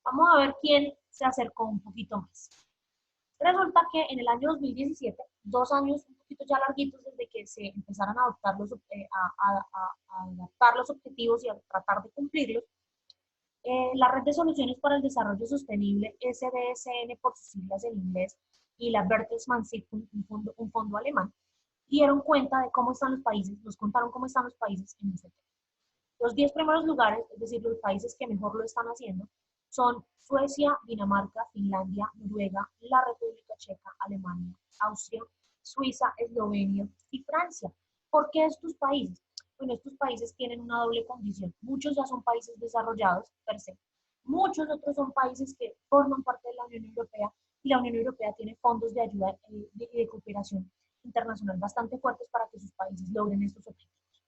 Speaker 1: Vamos a ver quién se acercó un poquito más. Resulta que en el año 2017, 2 años un poquito ya larguitos desde que se empezaron a adoptar a adaptar los objetivos y a tratar de cumplirlos, la Red de Soluciones para el Desarrollo Sostenible, SDSN por sus siglas en inglés, y la Bertelsmann Stiftung, un fondo alemán, dieron cuenta de cómo están los países, nos contaron cómo están los países en este tema. Los 10 primeros lugares, es decir, los países que mejor lo están haciendo, son Suecia, Dinamarca, Finlandia, Noruega, la República Checa, Alemania, Austria, Suiza, Eslovenia y Francia. ¿Por qué estos países? Bueno, estos países tienen una doble condición. Muchos ya son países desarrollados, per se. Muchos otros son países que forman parte de la Unión Europea y la Unión Europea tiene fondos de ayuda y de cooperación internacional bastante fuertes para que sus países logren estos objetivos.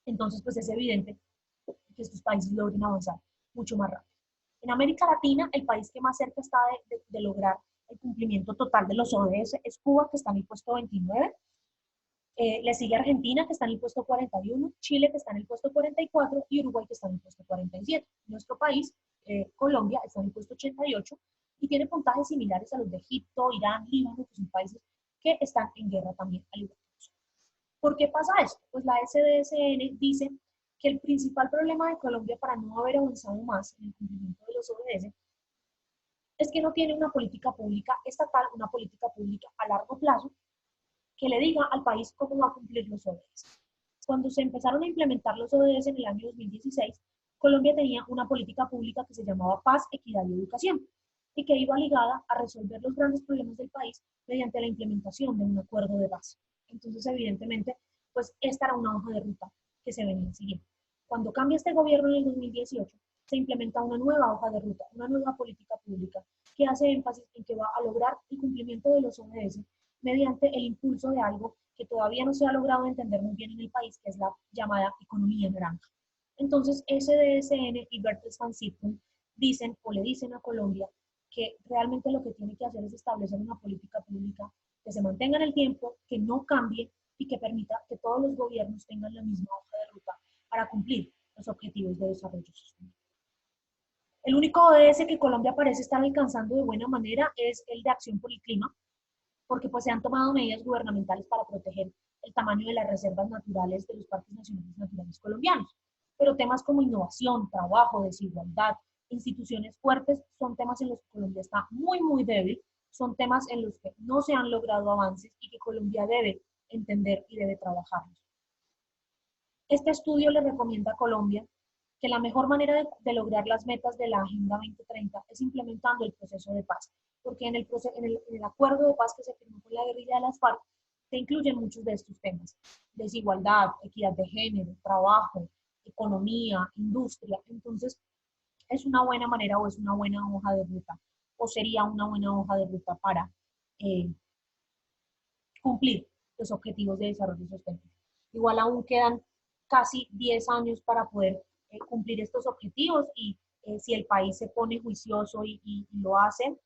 Speaker 1: Entonces, pues es evidente que estos países logren avanzar mucho más rápido. En América Latina, el país que más cerca está de lograr el cumplimiento total de los ODS es Cuba, que está en el puesto 29. Le sigue Argentina, que está en el puesto 41, Chile, que está en el puesto 44, y Uruguay, que está en el puesto 47. Nuestro país, Colombia, está en el puesto 88 y tiene puntajes similares a los de Egipto, Irán, Líbano, que son países que están en guerra también, al igual que nosotros. ¿Por qué pasa esto? Pues la SDSN dice que el principal problema de Colombia para no haber avanzado más en el cumplimiento de los ODS es que no tiene una política pública estatal, una política pública a largo plazo que le diga al país cómo va a cumplir los ODS. Cuando se empezaron a implementar los ODS en el año 2016, Colombia tenía una política pública que se llamaba Paz, Equidad y Educación, y que iba ligada a resolver los grandes problemas del país mediante la implementación de un acuerdo de base. Entonces, evidentemente, pues esta era una hoja de ruta que se venía siguiendo. Cuando cambia este gobierno en el 2018, se implementa una nueva hoja de ruta, una nueva política pública que hace énfasis en que va a lograr el cumplimiento de los ODS mediante el impulso de algo que todavía no se ha logrado entender muy bien en el país, que es la llamada economía naranja. Entonces, SDSN y Bertelsmann Stiftung dicen o le dicen a Colombia que realmente lo que tiene que hacer es establecer una política pública que se mantenga en el tiempo, que no cambie y que permita que todos los gobiernos tengan la misma hoja de ruta para cumplir los objetivos de desarrollo sostenible. El único ODS que Colombia parece estar alcanzando de buena manera es el de acción por el clima, porque pues se han tomado medidas gubernamentales para proteger el tamaño de las reservas naturales de los parques nacionales naturales colombianos. Pero temas como innovación, trabajo, desigualdad, instituciones fuertes, son temas en los que Colombia está muy, muy débil, son temas en los que no se han logrado avances y que Colombia debe entender y debe trabajarlos. Este estudio le recomienda a Colombia que la mejor manera de lograr las metas de la Agenda 2030 es implementando el proceso de paz, porque en el acuerdo de paz que se firmó con la guerrilla de las FARC se incluyen muchos de estos temas: desigualdad, equidad de género, trabajo, economía, industria. Entonces, es una buena manera o es una buena hoja de ruta, o sería una buena hoja de ruta para cumplir los objetivos de desarrollo sostenible. Igual aún quedan casi 10 años para poder cumplir estos objetivos y si el país se pone juicioso y lo hace,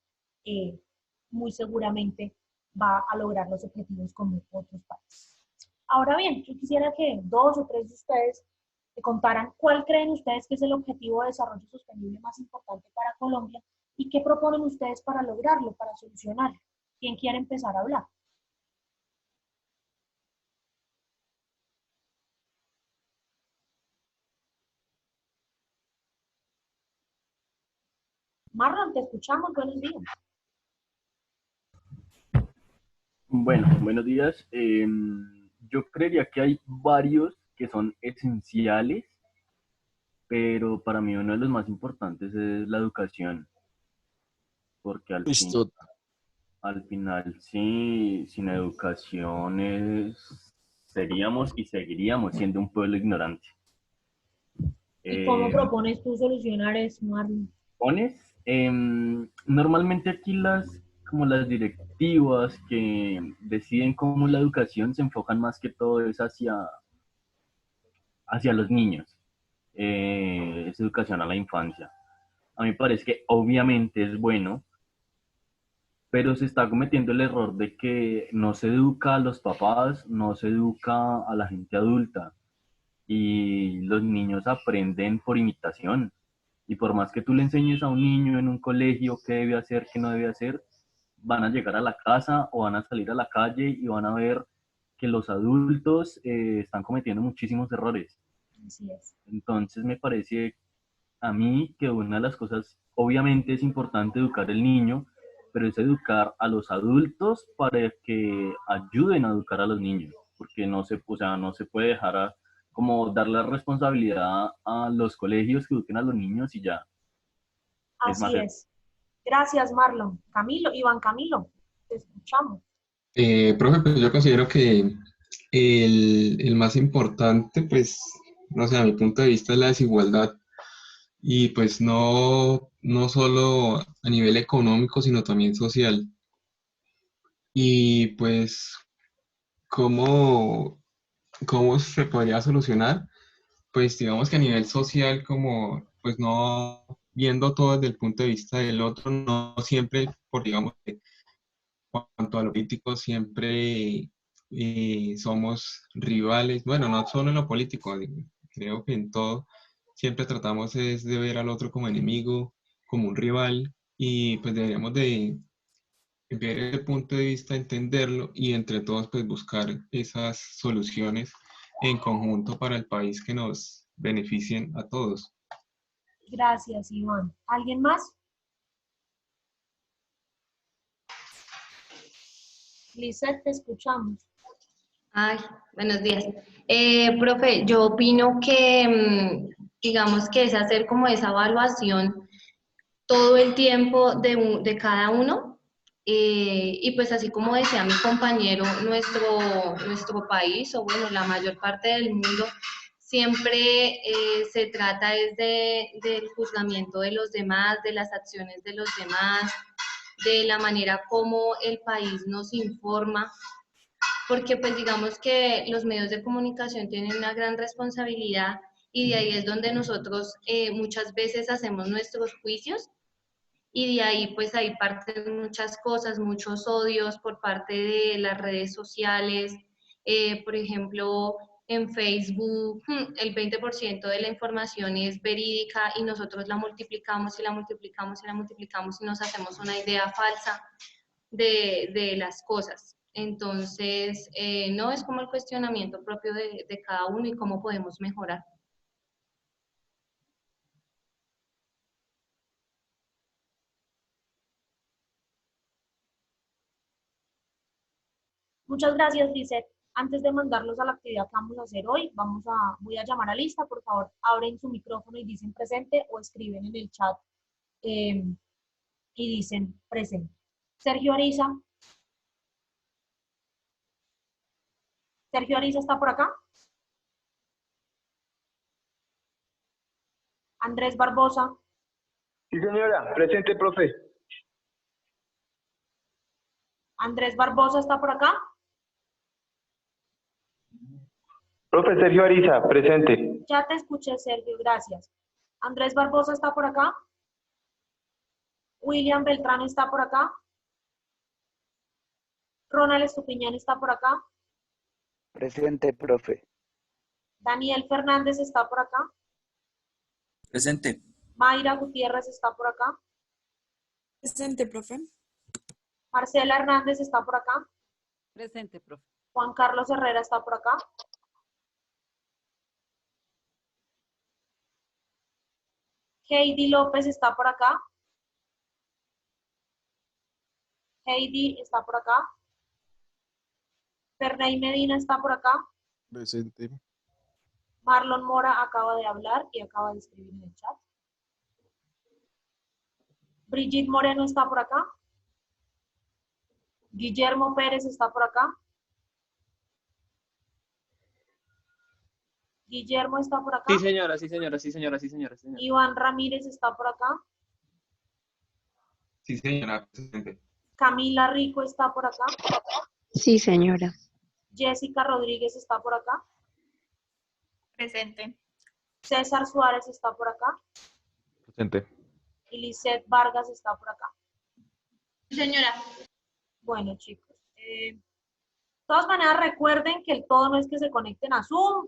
Speaker 1: muy seguramente va a lograr los objetivos como otros países. Ahora bien, yo quisiera que 2 o 3 de ustedes me contaran cuál creen ustedes que es el objetivo de desarrollo sostenible más importante para Colombia y qué proponen ustedes para lograrlo, para solucionarlo. ¿Quién quiere empezar a hablar? Marlon, te escuchamos, buenos días.
Speaker 10: Bueno, buenos días. Yo creería que hay varios que son esenciales, pero para mí uno de los más importantes es la educación, porque al final, sí, sin educación seríamos y seguiríamos siendo un pueblo ignorante.
Speaker 1: ¿Y cómo
Speaker 10: Eh,
Speaker 1: propones tú solucionar eso, Marlon?
Speaker 10: ¿Pones? Normalmente aquí como las directivas que deciden cómo la educación se enfocan más que todo es hacia los niños. Es educación a la infancia. A mí me parece que obviamente es bueno, pero se está cometiendo el error de que no se educa a los papás, no se educa a la gente adulta y los niños aprenden por imitación. Y por más que tú le enseñes a un niño en un colegio qué debe hacer, qué no debe hacer, van a llegar a la casa o van a salir a la calle y van a ver que los adultos están cometiendo muchísimos errores.
Speaker 1: Así es.
Speaker 10: Entonces me parece a mí que una de las cosas, obviamente es importante educar al niño, pero es educar a los adultos para que ayuden a educar a los niños, porque no se, o sea, no se puede dejar como dar la responsabilidad a los colegios que eduquen a los niños y ya. Es más,
Speaker 1: Así es. Gracias, Marlon. Camilo, Iván Camilo, te escuchamos.
Speaker 5: Profe, pues yo considero que el más importante, pues, no sé, a mi punto de vista es la desigualdad. Y pues no solo a nivel económico, sino también social. Y pues, ¿cómo, cómo se podría solucionar? Pues digamos que a nivel social, como pues no viendo todo desde el punto de vista del otro, no siempre, por digamos, que cuanto a lo político, siempre somos rivales. Bueno, no solo en lo político, creo que en todo siempre tratamos es de ver al otro como enemigo, como un rival, y pues deberíamos de ver ese punto de vista, entenderlo y entre todos pues buscar esas soluciones en conjunto para el país que nos beneficien a todos.
Speaker 1: Gracias, Iván. ¿Alguien más? Lizeth, te escuchamos.
Speaker 11: Ay, buenos días. Profe, yo opino que, digamos que es hacer como esa evaluación todo el tiempo de cada uno. Y pues así como decía mi compañero, nuestro país, o bueno, la mayor parte del mundo, siempre se trata es del juzgamiento de los demás, de las acciones de los demás, de la manera como el país nos informa, porque pues digamos que los medios de comunicación tienen una gran responsabilidad y de ahí es donde nosotros muchas veces hacemos nuestros juicios y de ahí pues ahí parten muchas cosas, muchos odios por parte de las redes sociales. Por ejemplo, en Facebook el 20% de la información es verídica y nosotros la multiplicamos y la multiplicamos y la multiplicamos y nos hacemos una idea falsa de las cosas. Entonces, no es como el cuestionamiento propio de cada uno y cómo podemos mejorar.
Speaker 1: Muchas gracias, Lizeth. Antes de mandarlos a la actividad que vamos a hacer hoy, voy a llamar a lista. Por favor, abren su micrófono y dicen presente o escriben en el chat y dicen presente. Sergio Ariza. Sergio Ariza está por acá. Andrés Barbosa.
Speaker 8: Sí, señora. Presente, profe.
Speaker 1: Andrés Barbosa está por acá.
Speaker 8: Profe Sergio Ariza, presente.
Speaker 1: Ya te escuché, Sergio, gracias. Andrés Barbosa está por acá. William Beltrán está por acá. Ronald Estupiñán está por acá.
Speaker 12: Presente, profe.
Speaker 1: Daniel Fernández está por acá.
Speaker 6: Presente.
Speaker 1: Mayra Gutiérrez está por acá.
Speaker 13: Presente, profe.
Speaker 1: Marcela Hernández está por acá.
Speaker 7: Presente, profe.
Speaker 1: Juan Carlos Herrera está por acá. Heidi López está por acá. Heidi está por acá. Ferney Medina está por acá.
Speaker 3: Presente.
Speaker 1: Marlon Mora acaba de hablar y acaba de escribir en el chat. Brigitte Moreno está por acá. Guillermo Pérez está por acá. Guillermo está por acá.
Speaker 14: Sí, señora, sí, señora, sí, señora, sí, señora, sí, señora.
Speaker 1: Iván Ramírez está por acá.
Speaker 5: Sí, señora, presente.
Speaker 1: Camila Rico está por acá.
Speaker 15: Sí, señora.
Speaker 1: Jessica Rodríguez está por acá.
Speaker 16: Presente.
Speaker 1: César Suárez está por acá.
Speaker 17: Presente.
Speaker 1: Y Lisette Vargas está por acá.
Speaker 16: Señora.
Speaker 1: Bueno, chicos. De todas maneras, recuerden que el todo no es que se conecten a Zoom.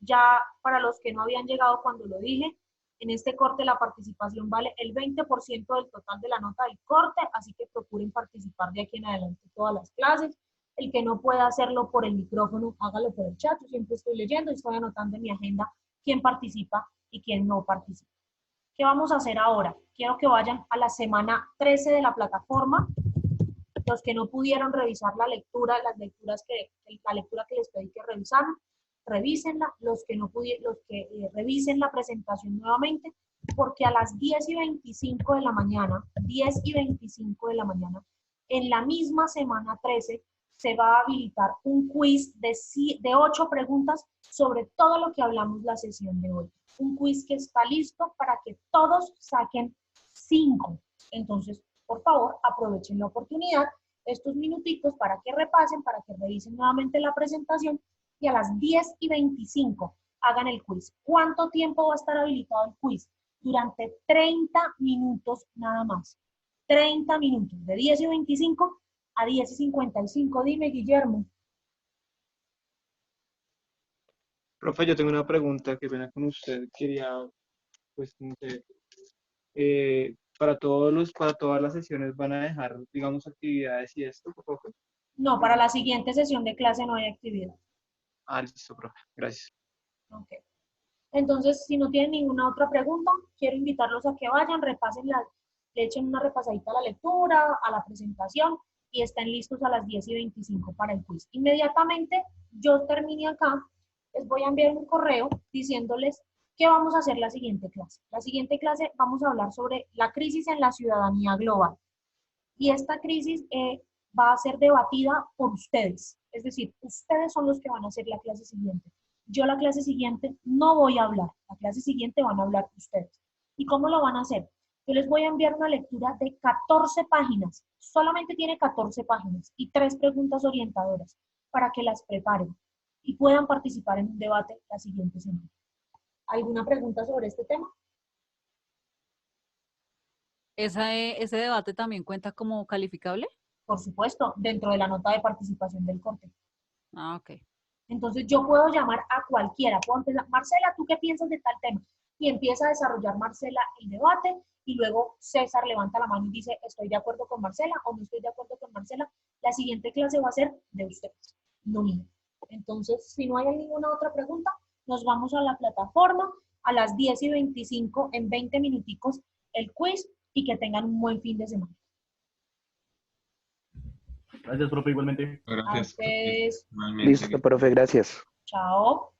Speaker 1: Ya para los que no habían llegado cuando lo dije, en este corte la participación vale el 20% del total de la nota del corte, así que procuren participar de aquí en adelante en todas las clases. El que no pueda hacerlo por el micrófono, hágalo por el chat. Yo siempre estoy leyendo y estoy anotando en mi agenda quién participa y quién no participa. ¿Qué vamos a hacer ahora? Quiero que vayan a la semana 13 de la plataforma. Los que no pudieron revisar la lectura, la lectura que les pedí que revisaran, revísenla. Los que no pudieron, revisen la presentación nuevamente, porque a las 10:25 de la mañana, 10:25 de la mañana, en la misma semana 13, se va a habilitar un quiz de 8 preguntas sobre todo lo que hablamos la sesión de hoy. Un quiz que está listo para que todos saquen 5. Entonces, por favor, aprovechen la oportunidad, estos minutitos, para que repasen, para que revisen nuevamente la presentación y a las 10:25 hagan el quiz. ¿Cuánto tiempo va a estar habilitado el quiz? Durante 30 minutos nada más. 30 minutos, de 10:25 a 10:55. Dime, Guillermo.
Speaker 14: Profe, yo tengo una pregunta, qué pena con usted. Quería, pues, no sé, para todas las sesiones van a dejar, digamos, actividades y esto, profe.
Speaker 1: No, para la siguiente sesión de clase no hay actividad.
Speaker 14: Ah, listo, profe. Gracias.
Speaker 1: Ok. Entonces, si no tienen ninguna otra pregunta, quiero invitarlos a que vayan, repasen le echen una repasadita a la lectura, a la presentación, y estén listos a las 10:25 para el quiz. Inmediatamente yo termine acá, les voy a enviar un correo diciéndoles que vamos a hacer la siguiente clase. La siguiente clase vamos a hablar sobre la crisis en la ciudadanía global. Y esta crisis va a ser debatida por ustedes. Es decir, ustedes son los que van a hacer la clase siguiente. Yo la clase siguiente no voy a hablar. La clase siguiente van a hablar ustedes. ¿Y cómo lo van a hacer? Yo les voy a enviar una lectura de 14 páginas. Solamente tiene 14 páginas y 3 preguntas orientadoras para que las preparen y puedan participar en un debate la siguiente semana. ¿Alguna pregunta sobre este tema?
Speaker 7: ¿Ese debate también cuenta como calificable?
Speaker 1: Por supuesto, dentro de la nota de participación del corte.
Speaker 7: Ah, ok.
Speaker 1: Entonces yo puedo llamar a cualquiera. Puedo empezar, Marcela, ¿tú qué piensas de tal tema? Y empieza a desarrollar Marcela el debate y luego César levanta la mano y dice, estoy de acuerdo con Marcela o no estoy de acuerdo con Marcela. La siguiente clase va a ser de ustedes, no mía. Entonces, si no hay ninguna otra pregunta, nos vamos a la plataforma a las 10:25, en 20 minuticos, el quiz, y que tengan un buen fin de semana.
Speaker 10: Gracias, profe, igualmente.
Speaker 5: Gracias.
Speaker 1: A ustedes.
Speaker 12: Listo, profe, gracias.
Speaker 1: Chao.